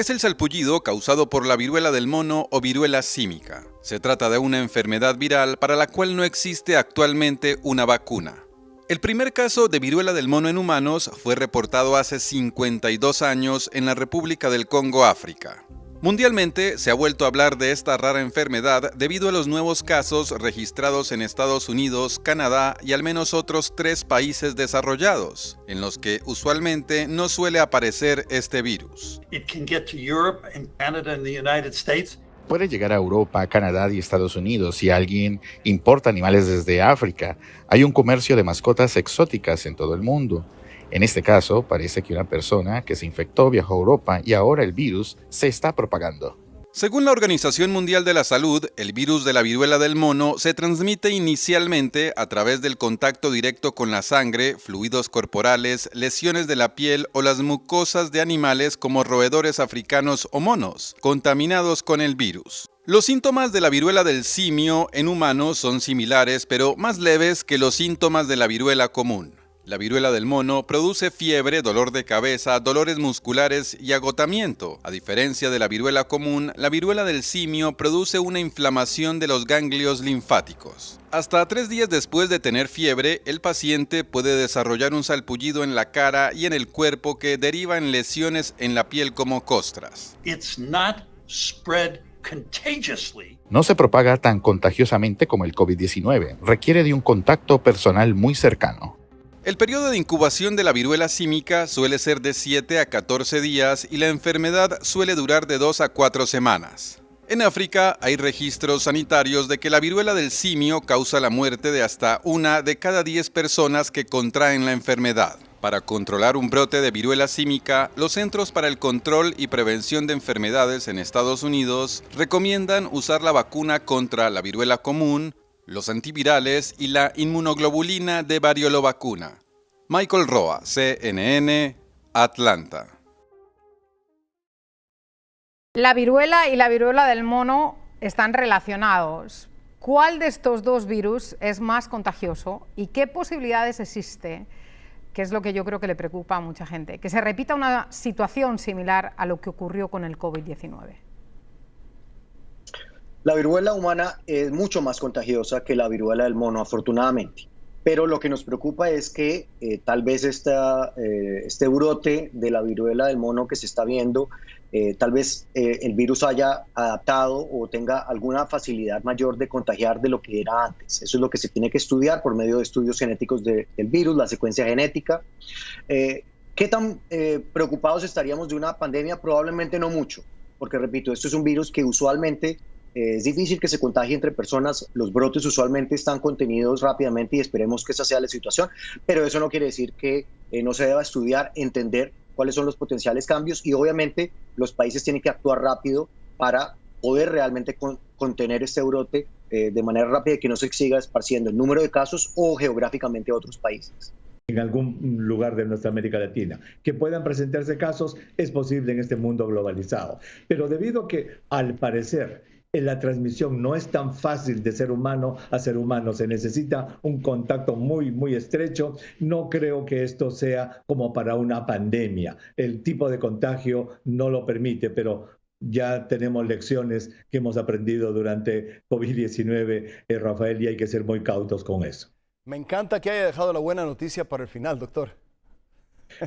Es el salpullido causado por la viruela del mono o viruela símica. Se trata de una enfermedad viral para la cual no existe actualmente una vacuna. El primer caso de viruela del mono en humanos fue reportado hace 52 años en la República del Congo, África. Mundialmente se ha vuelto a hablar de esta rara enfermedad debido a los nuevos casos registrados en Estados Unidos, Canadá y al menos otros 3 países desarrollados, en los que usualmente no suele aparecer este virus. Puede llegar a Europa, Canadá y Estados Unidos si alguien importa animales desde África. Hay un comercio de mascotas exóticas en todo el mundo. En este caso, parece que una persona que se infectó viajó a Europa y ahora el virus se está propagando. Según la Organización Mundial de la Salud, el virus de la viruela del mono se transmite inicialmente a través del contacto directo con la sangre, fluidos corporales, lesiones de la piel o las mucosas de animales como roedores africanos o monos, contaminados con el virus. Los síntomas de la viruela del simio en humanos son similares, pero más leves que los síntomas de la viruela común. La viruela del mono produce fiebre, dolor de cabeza, dolores musculares y agotamiento. A diferencia de la viruela común, la viruela del simio produce una inflamación de los ganglios linfáticos. Hasta 3 días después de tener fiebre, el paciente puede desarrollar un salpullido en la cara y en el cuerpo que deriva en lesiones en la piel como costras. No se propaga tan contagiosamente como el COVID-19. Requiere de un contacto personal muy cercano. El periodo de incubación de la viruela símica suele ser de 7 a 14 días y la enfermedad suele durar de 2 a 4 semanas. En África hay registros sanitarios de que la viruela del simio causa la muerte de hasta 1 de cada 10 personas que contraen la enfermedad. Para controlar un brote de viruela símica, los Centros para el Control y Prevención de Enfermedades en Estados Unidos recomiendan usar la vacuna contra la viruela común, los antivirales y la inmunoglobulina de variolovacuna. Michael Roa, CNN, Atlanta. La viruela y la viruela del mono están relacionados. ¿Cuál de estos dos virus es más contagioso y qué posibilidades existe, que es lo que yo creo que le preocupa a mucha gente, que se repita una situación similar a lo que ocurrió con el COVID-19? La viruela humana es mucho más contagiosa que la viruela del mono, afortunadamente. Pero lo que nos preocupa es que tal vez este brote de la viruela del mono que se está viendo, tal vez el virus haya adaptado o tenga alguna facilidad mayor de contagiar de lo que era antes. Eso es lo que se tiene que estudiar por medio de estudios genéticos del virus, la secuencia genética. ¿Qué tan preocupados estaríamos de una pandemia? Probablemente no mucho, porque repito, esto es un virus que usualmente es difícil que se contagie entre personas, los brotes usualmente están contenidos rápidamente y esperemos que esa sea la situación, pero eso no quiere decir que no se deba estudiar, entender cuáles son los potenciales cambios y obviamente los países tienen que actuar rápido para poder realmente contener este brote de manera rápida y que no se siga esparciendo el número de casos o geográficamente a otros países. En algún lugar de nuestra América Latina. Que puedan presentarse casos es posible en este mundo globalizado, pero debido a que al parecer la transmisión no es tan fácil de ser humano a ser humano, se necesita un contacto muy estrecho. No creo que esto sea como para una pandemia. El tipo de contagio no lo permite, pero ya tenemos lecciones que hemos aprendido durante COVID-19, Rafael, y hay que ser muy cautos con eso. Me encanta que haya dejado la buena noticia para el final, doctor.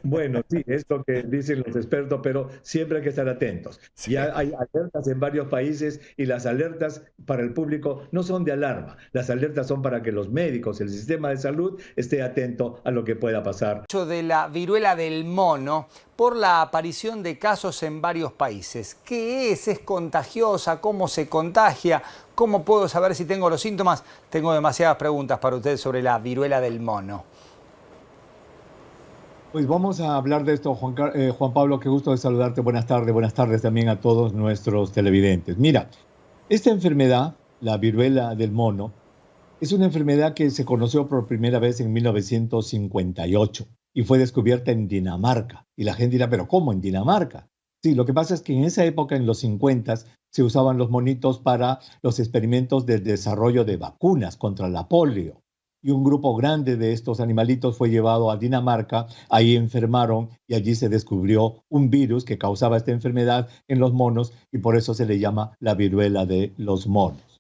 Bueno, sí, es lo que dicen los expertos, pero siempre hay que estar atentos. Sí. Ya hay alertas en varios países y las alertas para el público no son de alarma. Las alertas son para que los médicos, el sistema de salud, esté atento a lo que pueda pasar. De la viruela del mono por la aparición de casos en varios países. ¿Qué es? ¿Es contagiosa? ¿Cómo se contagia? ¿Cómo puedo saber si tengo los síntomas? Tengo demasiadas preguntas para ustedes sobre la viruela del mono. Pues vamos a hablar de esto, Juan Pablo, qué gusto de saludarte. Buenas tardes también a todos nuestros televidentes. Mira, esta enfermedad, la viruela del mono, es una enfermedad que se conoció por primera vez en 1958 y fue descubierta en Dinamarca. Y la gente dirá, ¿pero cómo en Dinamarca? Sí, lo que pasa es que en esa época, en los 50, se usaban los monitos para los experimentos del desarrollo de vacunas contra la polio. y un grupo grande de estos animalitos fue llevado a Dinamarca, ahí enfermaron y allí se descubrió un virus que causaba esta enfermedad en los monos y por eso se le llama la viruela de los monos.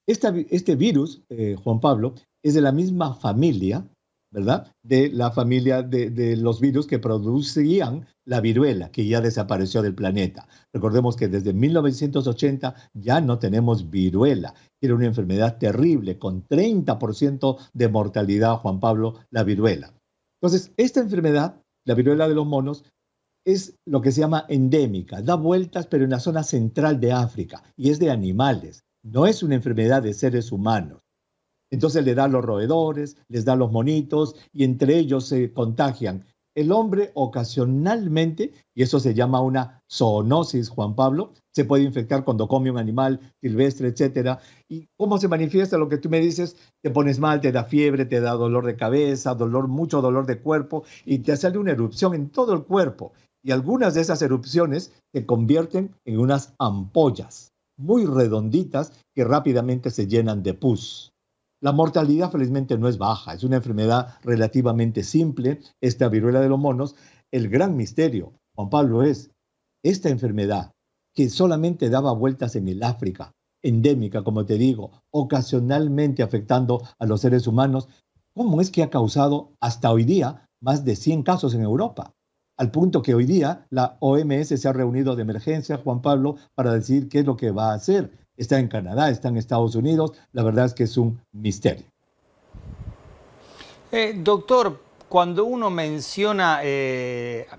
Este virus, Juan Pablo, es de la misma familia, ¿verdad? De la familia de los virus que producían la viruela, que ya desapareció del planeta. Recordemos que desde 1980 ya no tenemos viruela. Era una enfermedad terrible, con 30% de mortalidad, Juan Pablo, la viruela. Entonces, esta enfermedad, la viruela de los monos, es lo que se llama endémica, da vueltas, pero en la zona central de África, y es de animales. No es una enfermedad de seres humanos. Entonces le da a los roedores, les da a los monitos y entre ellos se contagian. El hombre ocasionalmente, y eso se llama una zoonosis, Juan Pablo, se puede infectar cuando come un animal silvestre, etcétera. ¿Y cómo se manifiesta lo que tú me dices? Te pones mal, te da fiebre, te da dolor de cabeza, mucho dolor de cuerpo y te sale una erupción en todo el cuerpo. Y algunas de esas erupciones se convierten en unas ampollas muy redonditas que rápidamente se llenan de pus. La mortalidad felizmente no es baja, es una enfermedad relativamente simple, esta viruela de los monos. El gran misterio, Juan Pablo, es esta enfermedad que solamente daba vueltas en el África, endémica, como te digo, ocasionalmente afectando a los seres humanos. ¿Cómo es que ha causado hasta hoy día más de 100 casos en Europa? Al punto que hoy día la OMS se ha reunido de emergencia, Juan Pablo, para decir qué es lo que va a hacer. Está en Canadá, está en Estados Unidos. La verdad es que es un misterio. Doctor, cuando uno menciona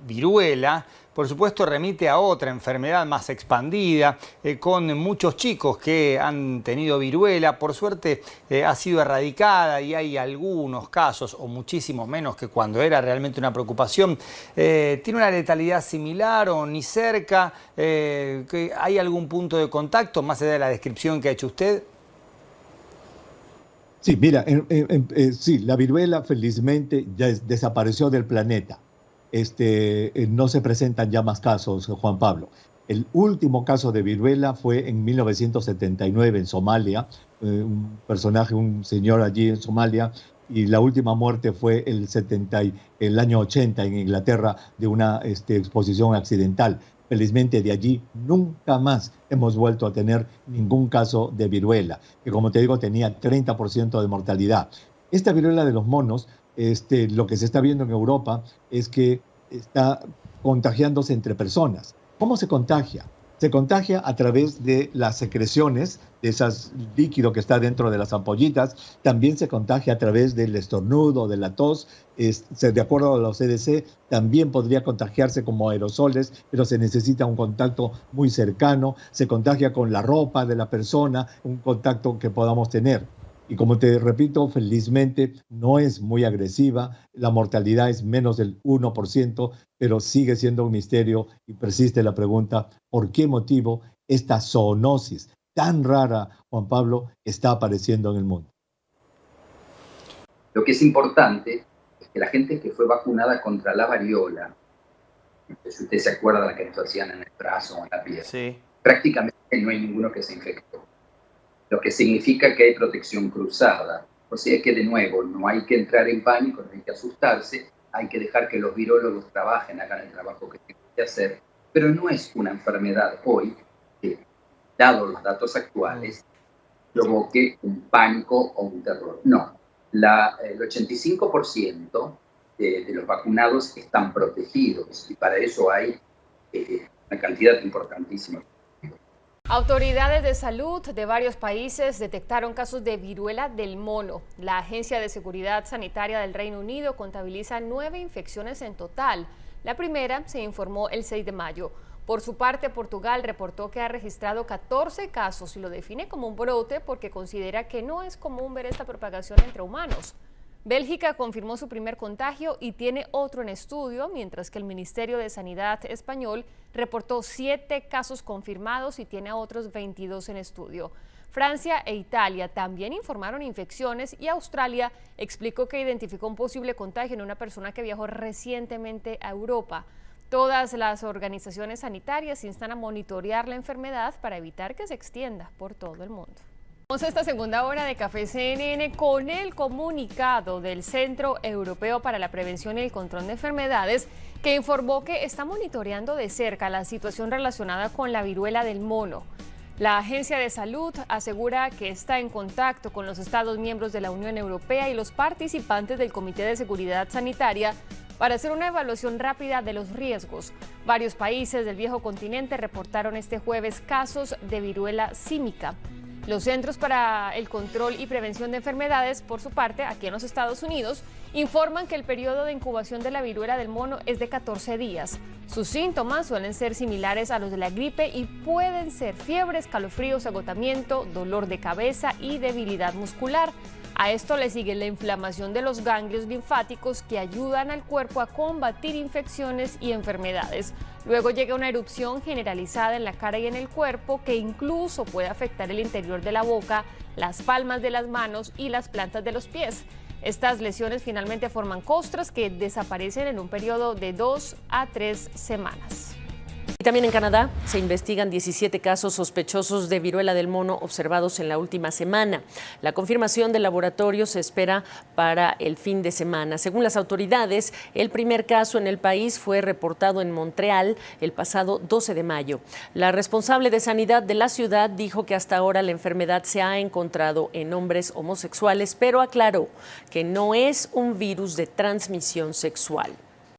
viruela, por supuesto remite a otra enfermedad más expandida, con muchos chicos que han tenido viruela. Por suerte ha sido erradicada y hay algunos casos, o muchísimos menos que cuando era realmente una preocupación. ¿Tiene una letalidad similar o ni cerca? ¿Hay algún punto de contacto, más allá de la descripción que ha hecho usted? Sí, mira, sí, la viruela felizmente ya desapareció del planeta. No se presentan ya más casos, Juan Pablo. El último caso de viruela fue en 1979 en Somalia, un señor allí en Somalia, y la última muerte fue el año 80 en Inglaterra de una exposición accidental. Felizmente de allí nunca más hemos vuelto a tener ningún caso de viruela, que como te digo tenía 30% de mortalidad. Esta viruela de los monos, lo que se está viendo en Europa es que está contagiándose entre personas. ¿Cómo se contagia? Se contagia a través de las secreciones, de ese líquido que está dentro de las ampollitas. También se contagia a través del estornudo, de la tos. De acuerdo a los CDC, también podría contagiarse como aerosoles, pero se necesita un contacto muy cercano. Se contagia con la ropa de la persona, un contacto que podamos tener. Y como te repito, felizmente no es muy agresiva, la mortalidad es menos del 1%, pero sigue siendo un misterio y persiste la pregunta, ¿por qué motivo esta zoonosis tan rara, Juan Pablo, está apareciendo en el mundo? Lo que es importante es que la gente que fue vacunada contra la variola, si usted se acuerda de la que nos hacían en el brazo o en la piel, sí, prácticamente no hay ninguno que se infectó. Lo que significa que hay protección cruzada. O sea que, de nuevo, no hay que entrar en pánico, no hay que asustarse, hay que dejar que los virólogos trabajen, hagan el trabajo que tienen que hacer, pero no es una enfermedad hoy que, dado los datos actuales, provoque un pánico o un terror. No, el 85% de los vacunados están protegidos y para eso hay una cantidad importantísima. Autoridades de salud de varios países detectaron casos de viruela del mono. La Agencia de Seguridad Sanitaria del Reino Unido contabiliza 9 infecciones en total. La primera se informó el 6 de mayo. Por su parte, Portugal reportó que ha registrado 14 casos y lo define como un brote porque considera que no es común ver esta propagación entre humanos. Bélgica confirmó su primer contagio y tiene otro en estudio, mientras que el Ministerio de Sanidad español reportó 7 casos confirmados y tiene a otros 22 en estudio. Francia e Italia también informaron infecciones y Australia explicó que identificó un posible contagio en una persona que viajó recientemente a Europa. Todas las organizaciones sanitarias instan a monitorear la enfermedad para evitar que se extienda por todo el mundo. Esta segunda hora de Café CNN con el comunicado del Centro Europeo para la Prevención y el Control de Enfermedades, que informó que está monitoreando de cerca la situación relacionada con la viruela del mono. La Agencia de Salud asegura que está en contacto con los Estados miembros de la Unión Europea y los participantes del Comité de Seguridad Sanitaria para hacer una evaluación rápida de los riesgos. Varios países del viejo continente reportaron este jueves casos de viruela símica. Los Centros para el Control y Prevención de Enfermedades, por su parte, aquí en los Estados Unidos, informan que el periodo de incubación de la viruela del mono es de 14 días. Sus síntomas suelen ser similares a los de la gripe y pueden ser fiebre, escalofríos, agotamiento, dolor de cabeza y debilidad muscular. A esto le sigue la inflamación de los ganglios linfáticos que ayudan al cuerpo a combatir infecciones y enfermedades. Luego llega una erupción generalizada en la cara y en el cuerpo que incluso puede afectar el interior de la boca, las palmas de las manos y las plantas de los pies. Estas lesiones finalmente forman costras que desaparecen en un periodo de 2 a 3 semanas. Y también en Canadá se investigan 17 casos sospechosos de viruela del mono observados en la última semana. La confirmación del laboratorio se espera para el fin de semana. Según las autoridades, el primer caso en el país fue reportado en Montreal el pasado 12 de mayo. La responsable de sanidad de la ciudad dijo que hasta ahora la enfermedad se ha encontrado en hombres homosexuales, pero aclaró que no es un virus de transmisión sexual.